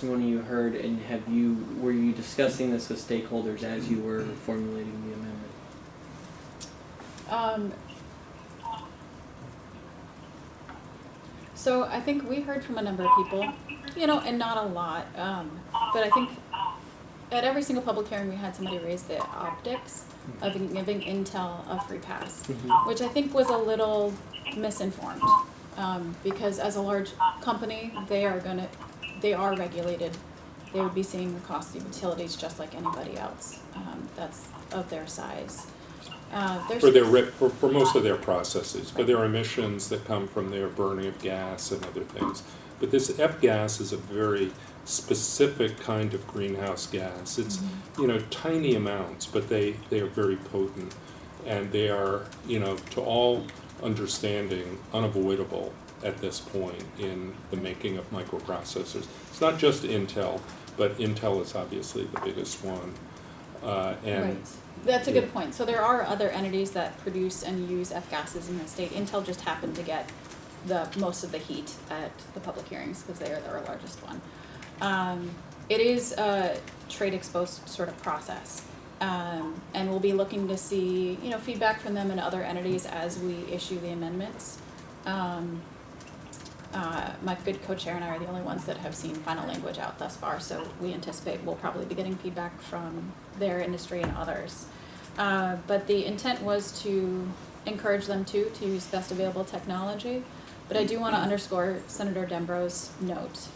testimony you heard, and were you discussing this with stakeholders as you were formulating the amendment? So I think we heard from a number of people, and not a lot, but I think at every single public hearing we had somebody raise the optics of giving Intel a free pass, which I think was a little misinformed, because as a large company, they are regulated. They would be seeing the cost of utilities just like anybody else that's of their size. For most of their processes, for their emissions that come from their burning of gas and other things. But this F-gas is a very specific kind of greenhouse gas. It's, tiny amounts, but they are very potent. And they are, to all understanding, unavoidable at this point in the making of microprocessors. It's not just Intel, but Intel is obviously the biggest one. Right. That's a good point. So there are other entities that produce and use F-gases in the state. Intel just happened to get most of the heat at the public hearings because they are our largest one. It is a trade-exposed sort of process, and we'll be looking to see feedback from them and other entities as we issue the amendments. My good co-chair and I are the only ones that have seen final language out thus far, so we anticipate we'll probably be getting feedback from their industry and others. But the intent was to encourage them to use best available technology. But I do want to underscore Senator Dembrow's note.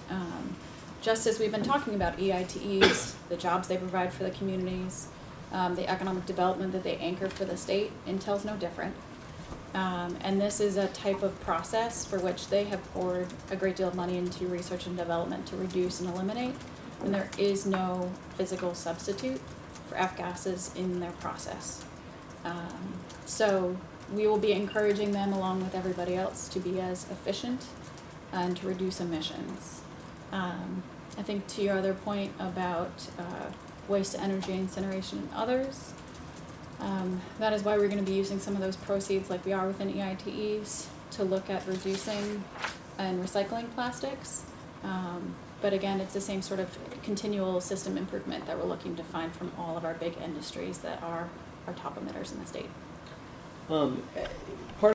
Just as we've been talking about EITEs, the jobs they provide for the communities, the economic development that they anchor for the state, Intel's no different. And this is a type of process for which they have poured a great deal of money into research and development to reduce and eliminate, and there is no physical substitute for F-gases in their process. So we will be encouraging them, along with everybody else, to be as efficient and to reduce emissions. I think to your other point about waste to energy incineration and others, that is why we're going to be using some of those proceeds, like we are within EITEs, to look at reducing and recycling plastics. But again, it's the same sort of continual system improvement that we're looking to find from all of our big industries that are our top emitters in the state. Part